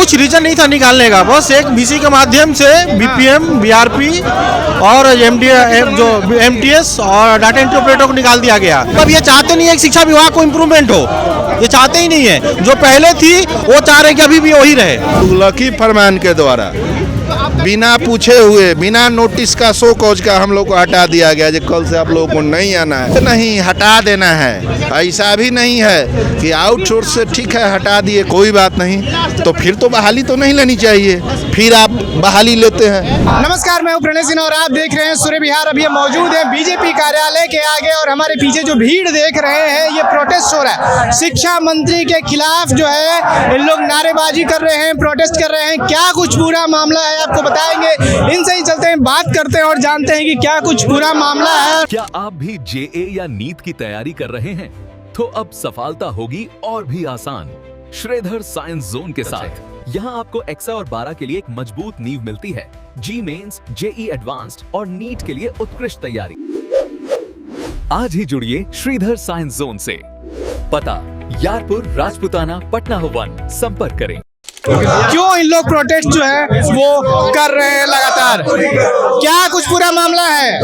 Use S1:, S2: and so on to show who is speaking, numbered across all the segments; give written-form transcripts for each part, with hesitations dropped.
S1: कुछ रीजन नहीं था निकालने का, बस एक बीसी के माध्यम से बीपीएम, बीआरपी और एमटीएस और डाटा एंट्री ऑपरेटर को निकाल दिया गया। अब ये चाहते नहीं है कि शिक्षा विभाग को इम्प्रूवमेंट हो, ये चाहते ही नहीं है। जो पहले थी वो चाह रहे कि अभी भी वही रहे।
S2: तुगलकी फरमान के द्वारा बिना पूछे हुए, बिना नोटिस का, शो कॉज का हम लोग को हटा दिया गया। जो कल से आप लोगों को नहीं आना है, नहीं हटा देना है। ऐसा भी नहीं है कि आउटसोर्स से ठीक है हटा दिए कोई बात नहीं, तो फिर तो बहाली तो नहीं लेनी चाहिए, फिर आप बहाली लेते हैं।
S3: नमस्कार, मैं हूं प्रणय सिन्हा और आप देख रहे हैं सूर्य विहार। अभी हम मौजूद हैं बीजेपी कार्यालय के आगे और हमारे पीछे जो भीड़ देख रहे हैं ये प्रोटेस्ट हो रहा है। शिक्षा मंत्री के खिलाफ जो है इन लोग नारेबाजी कर रहे हैं, प्रोटेस्ट कर रहे हैं। क्या कुछ पूरा मामला है आपको बताएंगे, इनसे ही चलते हैं, बात करते हैं और जानते हैं कि क्या कुछ पूरा मामला है।
S4: क्या आप भी जेए या नीट की तैयारी कर रहे हैं? तो अब सफलता होगी और भी आसान श्रीधर साइंस जोन के साथ। यहाँ आपको एक्सा और 12 के लिए एक मजबूत नींव मिलती है। जी मेंस, जेई एडवांस्ड और नीट के लिए उत्कृष्ट तैयारी। आज ही जुड़िए श्रीधर साइंस जोन से। पता यारपुर, राजपुताना, पटना 1। संपर्क करें।
S3: क्यों इन लोग प्रोटेस्ट जो है वो कर रहे हैं लगातार? क्या कुछ पूरा मामला है?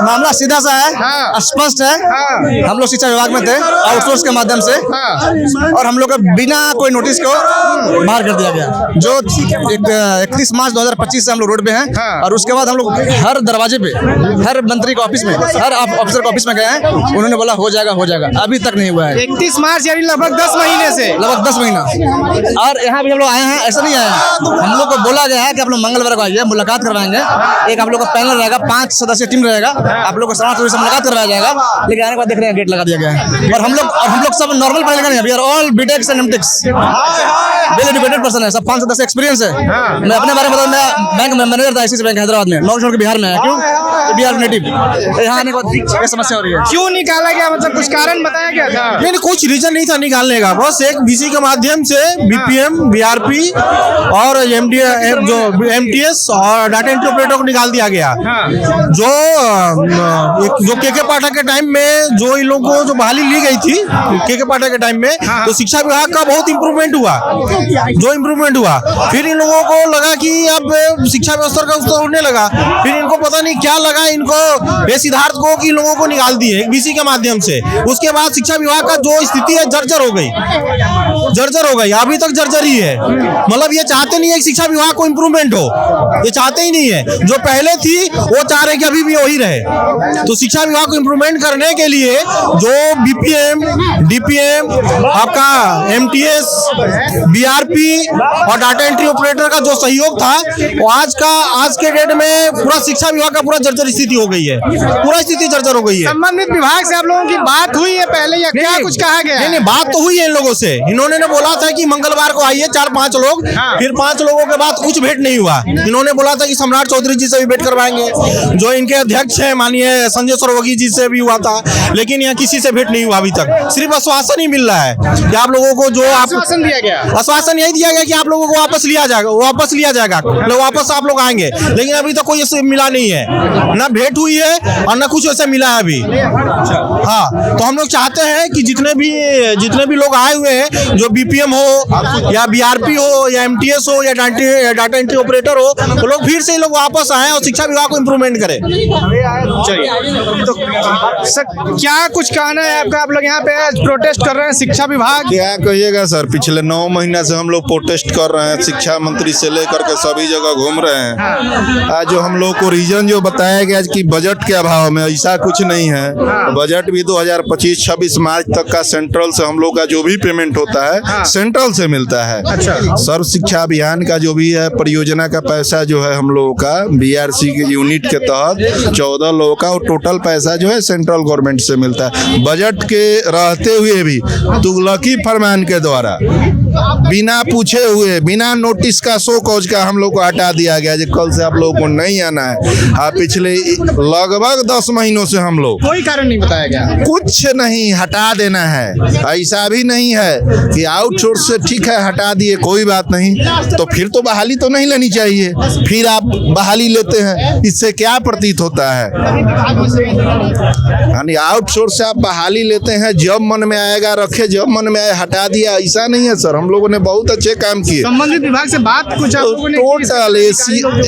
S5: मामला सीधा सा है,
S3: हाँ।
S5: स्पष्ट है।
S3: हाँ।
S5: हम लोग शिक्षा विभाग में थे आउटसोर्स के माध्यम से,
S3: हाँ।
S5: और हम लोग को बिना कोई नोटिस को बाहर कर दिया गया। जो 31 मार्च 2025 से हम लोग रोड पे हैं,
S3: हाँ।
S5: और उसके बाद हम लोग हर दरवाजे पे, हर मंत्री के ऑफिस में, हर ऑफिसर के ऑफिस में गए हैं। उन्होंने बोला हो जाएगा, हो जाएगा, अभी तक नहीं हुआ है।
S3: 31 मार्च यानी लगभग 10 महीने से,
S5: लगभग 10 महीना। और यहाँ भी हम लोग आए हैं, ऐसा नहीं आए हैं। हम लोग को बोला गया है कि आप लोग मंगलवार को आइए, मुलाकात करवाएंगे। एक आप लोग का पैनल रहेगा, 5 सदस्यीय टीम रहेगा, आप लोग को समाज से मुलाकात करवाया जाएगा। लेकिन आने के बाद देख रहे हैं गेट लगा दिया गया है। और हम लोग सब नॉर्मल पढ़े लिखे नहीं, we are all BTechs and MTechs, well educated person है, सब 5 से 10 एक्सपीरियंस है। मैं अपने बारे में बताऊं, मैं बैंक में मैनेजर था आईसीआईसी बैंक हैदराबाद में, नॉर्थ के बिहार में है। क्यों? बिहार नेटिव। यहाँ आने के बाद क्या समस्या हो रही है?
S3: क्यों निकाला गया, मतलब कुछ कारण बताया गया था?
S1: नहीं, कुछ रीजन नहीं था निकालने का, बस एक बीसी के माध्यम से बीपीएम, बीआरपी और एमटीएस और डाटा एंट्री ऑपरेटर को निकाल दिया गया। जो के पाठक के टाइम में जो इन लोगों को जो बहाली ली गई थी के पाठक के टाइम में, तो शिक्षा विभाग का बहुत इम्प्रूवमेंट हुआ। फिर इन लोगों को लगा कि अब शिक्षा व्यवस्था का उत्तर होने लगा। फिर इनको पता नहीं क्या लगा, इनको सिद्धार्थ को कि इन लोगों को निकाल दिए बीसी के माध्यम से। उसके बाद शिक्षा विभाग का जो स्थिति है जर्जर हो गई, अभी तक जर्जर ही है। मतलब ये चाहते नहीं है कि शिक्षा विभाग को इम्प्रूवमेंट हो, ये चाहते ही नहीं है। जो पहले थी वो चाह रहे कि अभी भी वही रहे। तो शिक्षा विभाग को इम्प्रूवमेंट करने के लिए जो बीपीएम, डीपीएम, आपका एमटीएस, बीआरपी और डाटा एंट्री ऑपरेटर का जो सहयोग था, वो आज के डेट में पूरा शिक्षा विभाग का पूरा जर्जर स्थिति हो गई है, पूरा स्थिति जर्जर हो गई है।
S3: संबंधित विभाग से आप लोगों की बात हुई है पहले या क्या कुछ कहा गया?
S1: नहीं, बात तो हुई है इन लोगों से। इन्होंने बोला था कि मंगलवार को आइए 4-5 लोग। फिर 5 लोगों के बाद कुछ भेंट नहीं हुआ। इन्होंने बोला था कि सम्राट चौधरी जी से भी भेंट करवाएंगे, जो इनके अध्यक्ष हैं माननीय संजय सरवगी जी से भी हुआ था, लेकिन यहाँ किसी से भेंट नहीं हुआ अभी तक। सिर्फ आश्वासन ही मिल रहा है कि आप लोगों को जो
S3: आश्वासन दिया गया,
S1: आश्वासन यही दिया गया कि आप लोगों को वापस लिया जाएगा, वापस आप लोग आएंगे। लेकिन अभी तक कोई ऐसे मिला नहीं है, ना भेंट हुई है और ना कुछ ऐसा मिला है अभी। हाँ, तो हम लोग चाहते हैं कि जितने भी लोग आए हुए हैं, जो बीपीएम हो या बीआरपी हो या एमटीएस हो या डाटा एंट्री ऑपरेटर हो, तो लोग फिर से लोग वापस आए और शिक्षा विभाग को इम्प्रूवमेंट करें।
S3: तो सर क्या कुछ कहना है आपका? आप लोग यहाँ पे प्रोटेस्ट कर रहे हैं, शिक्षा विभाग
S2: क्या कहिएगा सर, पिछले 9 महीना से हम लोग प्रोटेस्ट कर रहे हैं, शिक्षा मंत्री से लेकर के सभी जगह घूम रहे हैं। आज जो हम लोग को रीजन जो बताया गया कि बजट के अभाव में, ऐसा कुछ नहीं है। बजट भी 2025-26 मार्च तक का सेंट्रल से हम लोग का जो भी पेमेंट होता है सेंट्रल से मिलता है। सर्व शिक्षा अभियान का जो भी है परियोजना का पैसा जो है हम लोगों का बीआरसी के यूनिट के तहत 14 लोगों का टोटल पैसा जो है सेंट्रल गवर्नमेंट से मिलता है। बजट के रहते हुए भी तुगलकी फरमान के द्वारा बिना पूछे हुए, बिना नोटिस का, शो कॉज का हम लोग को हटा दिया गया। जो कल से आप लोगों को नहीं आना है। पिछले लगभग 10 महीनों से हम लोग,
S3: कोई कारण नहीं बताया गया,
S2: कुछ नहीं, हटा देना है। ऐसा भी नहीं है कि आउटसोर्स से ठीक है हटा दिए कोई बात नहीं, तो फिर तो बहाली तो नहीं लेनी चाहिए, फिर आप बहाली लेते हैं। इससे क्या प्रतीत होता है? यानी आउटसोर्स से आप बहाली लेते हैं, जब मन में आएगा रखे, जब मन में आए हटा दिया। ऐसा नहीं है सर, हम लोगों ने बहुत अच्छे काम किए।
S3: संबंधित विभाग से बात कुछ आप लोगों ने की?
S2: टोटल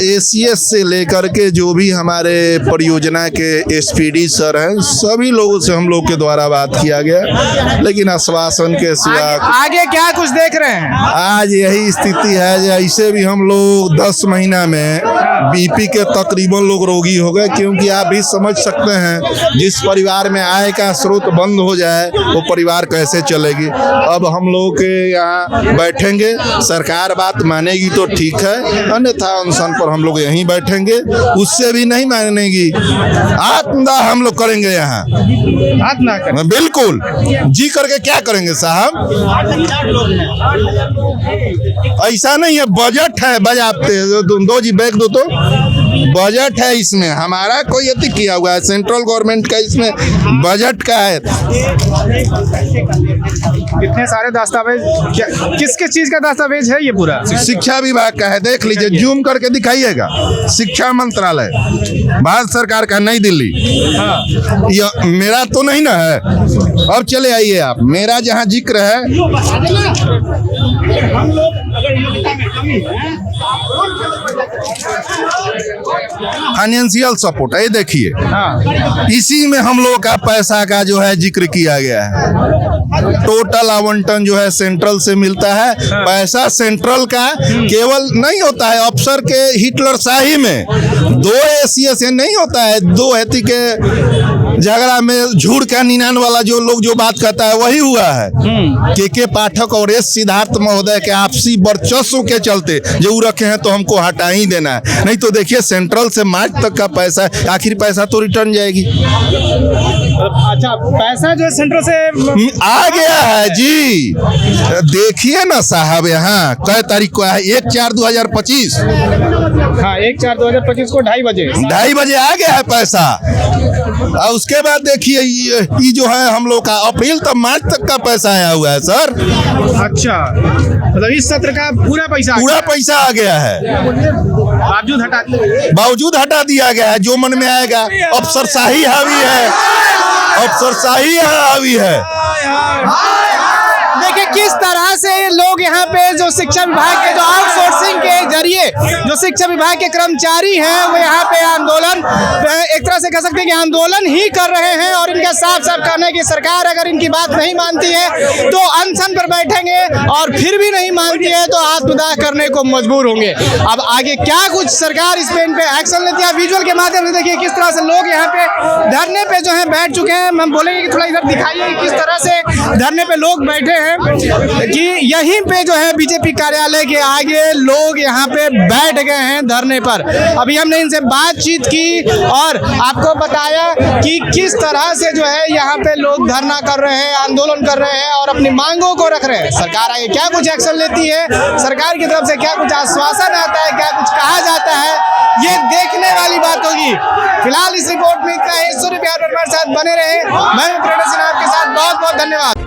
S2: ACS से लेकर के जो भी हमारे परियोजना के SPD सर हैं, सभी लोगों से हम लोग के द्वारा बात किया गया, लेकिन आश्वासन के सिवा
S3: आगे क्या कुछ देख रहे हैं?
S2: आज यही स्थिति है। ऐसे भी हम लोग 10 महीना में BP के तकरीबन लोग रोगी हो गए, क्योंकि आप भी समझ सकते हैं जिस परिवार में आय का स्रोत बंद हो जाए वो परिवार कैसे चलेगी। अब हम लोग के यहाँ बैठेंगे, सरकार बात मानेगी तो ठीक है, अन्यथा अनशन पर हम लोग यहीं बैठेंगे। उससे भी नहीं मानेगी, आत्मदाह हम लोग करेंगे यहाँ।
S3: आत्मा कर
S2: बिल्कुल जी करके क्या करेंगे साहब? ऐसा नहीं है, बजट है बजाते दो जी बैग दो तो बजट है, इसमें हमारा कोई अति किया हुआ है, सेंट्रल गवर्नमेंट का इसमें बजट का है।
S3: कितने सारे दस्तावेज, किस किस चीज का दस्तावेज है ये पूरा?
S2: शिक्षा विभाग का है, देख लीजिए, जूम करके दिखाइएगा। शिक्षा मंत्रालय भारत सरकार का, नई दिल्ली। यह मेरा तो नहीं ना है। अब चले आइए आप, मेरा जहाँ जिक्र है फाइनेंशियल सपोर्ट, ये देखिए, इसी में हम लोग का पैसा का जो है जिक्र किया गया है। टोटल आवंटन जो है सेंट्रल से मिलता है। पैसा सेंट्रल का केवल नहीं होता है अफसर के हिटलर शाही में 2 ACS से नहीं होता है, 2 हेती के झगड़ा में झूठ का निनान वाला जो लोग जो बात कहता है वही हुआ है। के पाठक और S सिद्धार्थ महोदय के आपसी वर्चस्व के चलते जो रखे हैं, तो हमको हटा ही देना है। नहीं तो देखिए सेंट्रल से मार्च तक का पैसा, आखिर पैसा तो रिटर्न जाएगी।
S3: अच्छा, पैसा जो है सेंट्रल से
S2: आ गया है जी, देखिए ना साहब, यहाँ कै तारीख को है? 1/4/2025।
S3: हाँ, 1/4/2025 को 2:30 बजे
S2: आ गया है पैसा। और उसके बाद देखिए ये जो है हम लोग का अप्रैल तक मार्च तक का पैसा आया हुआ है सर।
S3: अच्छा, मतलब इस सत्र का पूरा पैसा
S2: आ गया है, बावजूद हटा दिया गया है। जो मन में आएगा, अफसर शाही हावी है, अफसर शाही हावी है।
S3: देखिए किस तरह से लोग यहाँ पे जो शिक्षा विभाग के जो आउटसोर्सिंग के जरिए जो शिक्षा विभाग के कर्मचारी हैं वो यहाँ पे आंदोलन, एक तरह से कह सकते हैं कि आंदोलन ही कर रहे हैं। और इनका साफ साफ कहना है कि सरकार अगर इनकी बात नहीं मानती है तो अनशन पर बैठेंगे, और फिर भी नहीं मानती है तो आत्मदाह करने को मजबूर होंगे। अब आगे क्या कुछ सरकार इस पे इन पे एक्शन लेती है, विजुअल के माध्यम से देखिए किस तरह से लोग यहाँ पे धरने पे जो है बैठ चुके हैं। हम बोलेंगे कि थोड़ा इधर दिखाइए किस तरह से धरने पे लोग बैठे हैं, कि यहीं पे जो है बीजेपी कार्यालय के आगे लोग यहाँ पे बैठ गए हैं धरने पर। अभी हमने इनसे बातचीत की और आपको बताया कि किस तरह से जो है यहाँ पे लोग धरना कर रहे हैं, आंदोलन कर रहे हैं और अपनी मांगों को रख रहे हैं। सरकार आगे क्या कुछ एक्शन लेती है, सरकार की तरफ से क्या कुछ आश्वासन आता है, क्या कुछ कहा जाता है, ये देखने वाली बात होगी। फिलहाल इस रिपोर्ट में इतना ही। सूर्य बिहार पर हमारे साथ बने रहे। मैं हूं प्रणय सिन्हा, आपके साथ बहुत बहुत धन्यवाद।